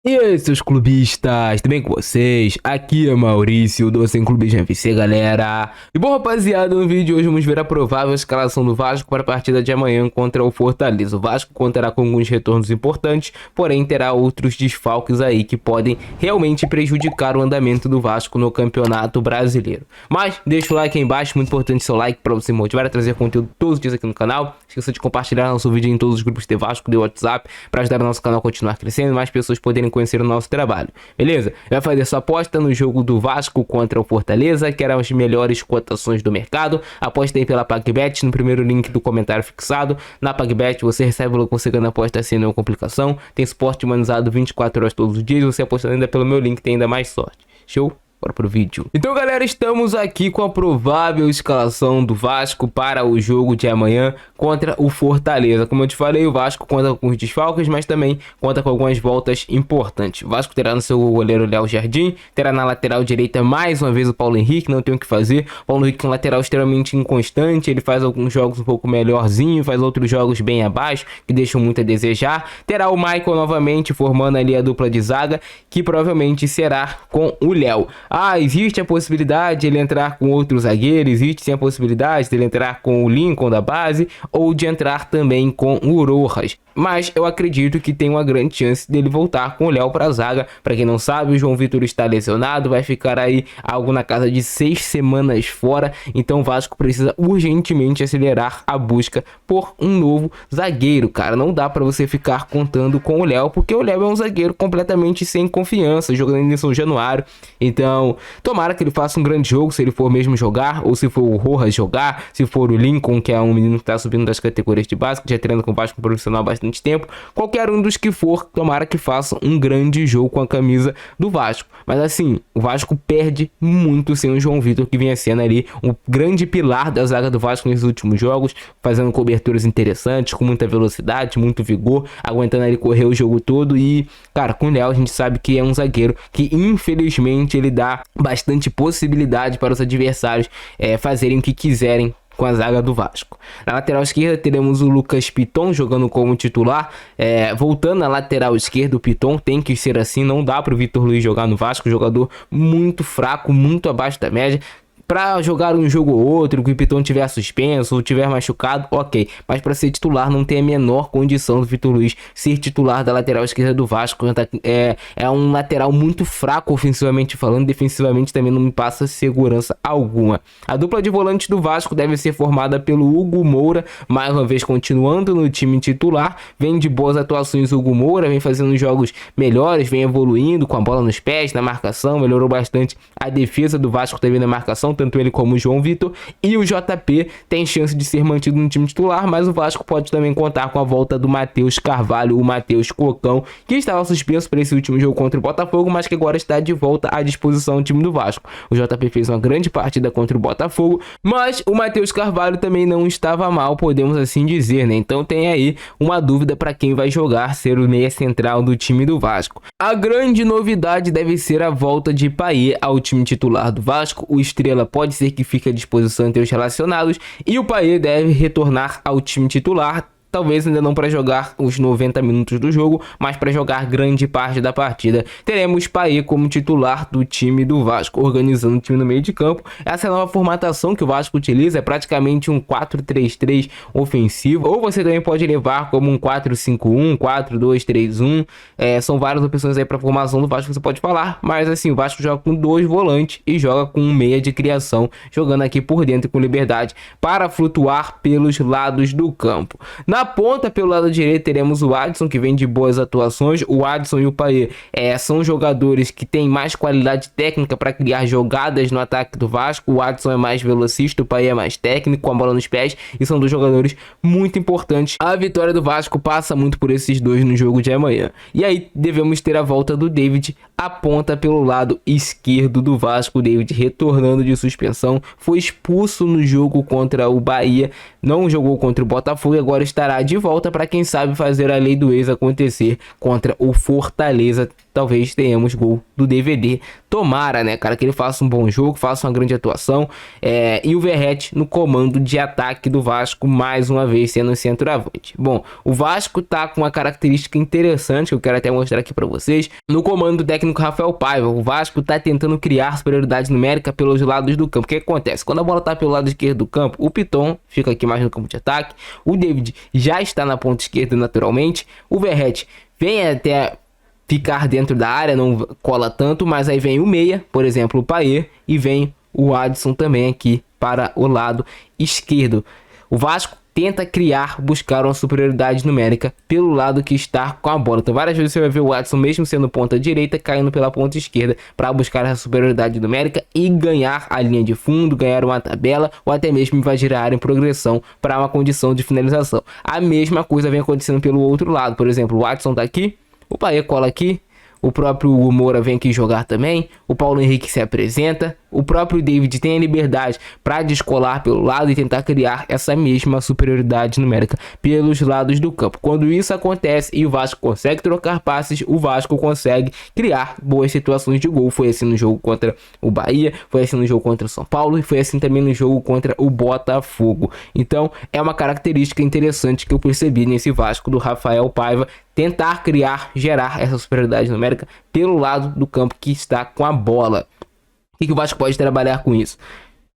E aí, seus clubistas, tudo bem com vocês? Aqui é Maurício, do Sem Clubismo FC, galera. E bom, rapaziada, no vídeo de hoje vamos ver a provável escalação do Vasco para a partida de amanhã contra o Fortaleza. O Vasco contará com alguns retornos importantes, porém terá outros desfalques aí que podem realmente prejudicar o andamento do Vasco no Campeonato Brasileiro. Mas deixa o like aí embaixo, muito importante seu like para você motivar a trazer conteúdo todos os dias aqui no canal. Esqueça de compartilhar nosso vídeo em todos os grupos de Vasco, de WhatsApp, para ajudar o nosso canal a continuar crescendo e mais pessoas poderem conhecer o nosso trabalho, beleza? Vai fazer sua aposta no jogo do Vasco contra o Fortaleza, que eram as melhores cotações do mercado. Aposta aí pela PagBet no primeiro link do comentário fixado. Na PagBet você recebe logo você ganhando aposta sem nenhuma complicação. Tem suporte humanizado 24 horas todos os dias. Você apostando ainda pelo meu link tem ainda mais sorte. Show? Bora pro vídeo. Então, galera, estamos aqui com a provável escalação do Vasco para o jogo de amanhã contra o Fortaleza. Como eu te falei, o Vasco conta com os desfalques, mas também conta com algumas voltas importantes. O Vasco terá no seu goleiro Léo Jardim, terá na lateral direita mais uma vez o Paulo Henrique, não tem o que fazer. O Paulo Henrique é um lateral extremamente inconstante, ele faz alguns jogos um pouco melhorzinho, faz outros jogos bem abaixo, que deixam muito a desejar. Terá o Michael novamente formando ali a dupla de zaga, que provavelmente será com o Léo. Existe a possibilidade de ele entrar com outro zagueiro, existe sim a possibilidade de ele entrar com o Lincoln da base ou de entrar também com o Rojas. Mas eu acredito que tem uma grande chance dele voltar com o Léo para a zaga. Para quem não sabe, o João Vitor está lesionado, vai ficar aí algo na casa de 6 semanas fora. Então o Vasco precisa urgentemente acelerar a busca por um novo zagueiro, cara. Não dá para você ficar contando com o Léo, porque o Léo é um zagueiro completamente sem confiança, jogando em São Januário. Então, tomara que ele faça um grande jogo, se ele for mesmo jogar, ou se for o Rojas jogar, se for o Lincoln, que é um menino que está subindo das categorias de base, que já treina com o Vasco profissional há bastante tempo. Qualquer um dos que for, tomara que faça um grande jogo com a camisa do Vasco. Mas assim, o Vasco perde muito sem o João Vitor, que vinha sendo ali um grande pilar da zaga do Vasco nesses últimos jogos, fazendo coberturas interessantes, com muita velocidade, muito vigor, aguentando ali correr o jogo todo. E, cara, com o Léo a gente sabe que é um zagueiro que infelizmente ele dá bastante possibilidade para os adversários fazerem o que quiserem com a zaga do Vasco. Na lateral esquerda teremos o Lucas Piton jogando como titular. Voltando à lateral esquerda, o Piton tem que ser assim, não dá para o Vitor Luiz jogar no Vasco, jogador muito fraco, muito abaixo da média. Para jogar um jogo ou outro, que o Piton tiver suspenso ou tiver machucado, ok. Mas para ser titular não tem a menor condição do Vitor Luiz ser titular da lateral esquerda do Vasco. É um lateral muito fraco ofensivamente falando, defensivamente também não me passa segurança alguma. A dupla de volantes do Vasco deve ser formada pelo Hugo Moura, mais uma vez continuando no time titular. Vem de boas atuações o Hugo Moura, vem fazendo jogos melhores, vem evoluindo com a bola nos pés, na marcação, melhorou bastante a defesa do Vasco também na marcação, tanto ele como o João Vitor. E o JP tem chance de ser mantido no time titular, mas o Vasco pode também contar com a volta do Matheus Carvalho, o Matheus Cocão, que estava suspenso para esse último jogo contra o Botafogo, mas que agora está de volta à disposição do time do Vasco. O JP fez uma grande partida contra o Botafogo, mas o Matheus Carvalho também não estava mal, podemos assim dizer, né? Então tem aí uma dúvida para quem vai jogar ser o meia central do time do Vasco. A grande novidade deve ser a volta de Payet ao time titular do Vasco. O Estrela pode ser que fique à disposição entre os relacionados e o Payet deve retornar ao time titular. Talvez ainda não para jogar os 90 minutos do jogo, mas para jogar grande parte da partida. Teremos Payet como titular do time do Vasco, organizando o time no meio de campo. Essa nova formatação que o Vasco utiliza é praticamente um 4-3-3 ofensivo, ou você também pode levar como um 4-5-1, 4-2-3-1. São várias opções aí para a formação do Vasco que você pode falar, mas assim, o Vasco joga com 2 volantes e joga com um meia de criação, jogando aqui por dentro com liberdade para flutuar pelos lados do campo. Na ponta, pelo lado direito, teremos o Adson, que vem de boas atuações. O Adson e o Payet são jogadores que têm mais qualidade técnica para criar jogadas no ataque do Vasco. O Adson é mais velocista, o Payet é mais técnico, com a bola nos pés, e são dois jogadores muito importantes. A vitória do Vasco passa muito por esses dois no jogo de amanhã. E aí devemos ter a volta do David aponta pelo lado esquerdo do Vasco. O David, retornando de suspensão, foi expulso no jogo contra o Bahia, não jogou contra o Botafogo e agora estará de volta para quem sabe fazer a lei do ex acontecer contra o Fortaleza. Talvez tenhamos gol do DVD. Tomara, né, cara, que ele faça um bom jogo, faça uma grande atuação. E o Verratti no comando de ataque do Vasco, mais uma vez sendo centroavante. Bom, o Vasco tá com uma característica interessante que eu quero até mostrar aqui para vocês. No comando do técnico Rafael Paiva, o Vasco tá tentando criar superioridade numérica pelos lados do campo. O que acontece? Quando a bola tá pelo lado esquerdo do campo, o Piton fica aqui mais no campo de ataque. O David já está na ponta esquerda naturalmente. O Verratti vem até ficar dentro da área, não cola tanto, mas aí vem o meia, por exemplo, o Payet, e vem o Adson também aqui para o lado esquerdo. O Vasco tenta buscar uma superioridade numérica pelo lado que está com a bola. Então várias vezes você vai ver o Adson, mesmo sendo ponta direita, caindo pela ponta esquerda para buscar essa superioridade numérica e ganhar a linha de fundo, ganhar uma tabela ou até mesmo invadir a área em progressão para uma condição de finalização. A mesma coisa vem acontecendo pelo outro lado. Por exemplo, o Adson tá aqui, o Payet cola aqui, o próprio Moura vem aqui jogar também, o Paulo Henrique se apresenta, o próprio David tem a liberdade para descolar pelo lado e tentar criar essa mesma superioridade numérica pelos lados do campo. Quando isso acontece e o Vasco consegue trocar passes, o Vasco consegue criar boas situações de gol. Foi assim no jogo contra o Bahia, foi assim no jogo contra o São Paulo e foi assim também no jogo contra o Botafogo. Então é uma característica interessante que eu percebi nesse Vasco do Rafael Paiva, tentar gerar essa superioridade numérica pelo lado do campo que está com a bola. O que o Vasco pode trabalhar com isso?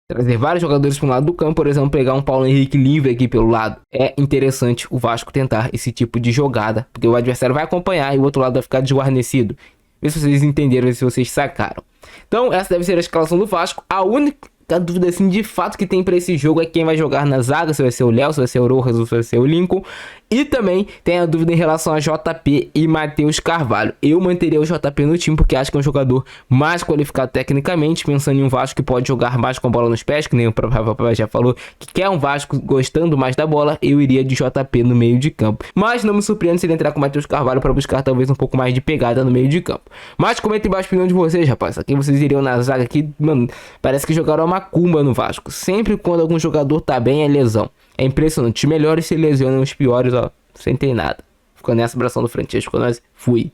Trazer vários jogadores para um lado do campo, por exemplo, pegar um Paulo Henrique livre aqui pelo lado. É interessante o Vasco tentar esse tipo de jogada, porque o adversário vai acompanhar e o outro lado vai ficar desguarnecido. Vê se vocês entenderam, vê se vocês sacaram. Então essa deve ser a escalação do Vasco. A única dúvida assim de fato que tem para esse jogo é quem vai jogar na zaga, se vai ser o Léo, se vai ser o Rojas ou se vai ser o Lincoln. E também tem a dúvida em relação a JP e Matheus Carvalho. Eu manteria o JP no time porque acho que é um jogador mais qualificado tecnicamente, pensando em um Vasco que pode jogar mais com a bola nos pés, que nem o próprio Rafael já falou, que quer um Vasco gostando mais da bola. Eu iria de JP no meio de campo. Mas não me surpreende se ele entrar com o Matheus Carvalho para buscar talvez um pouco mais de pegada no meio de campo. Mas comenta embaixo a opinião de vocês, rapaz. Aqui vocês iriam na zaga aqui, mano, parece que jogaram uma macumba no Vasco. Sempre quando algum jogador tá bem é lesão. É impressionante. Os melhores se lesionam, os piores, ó, sem ter nada. Ficou nessa abração do Francesco, nós fui.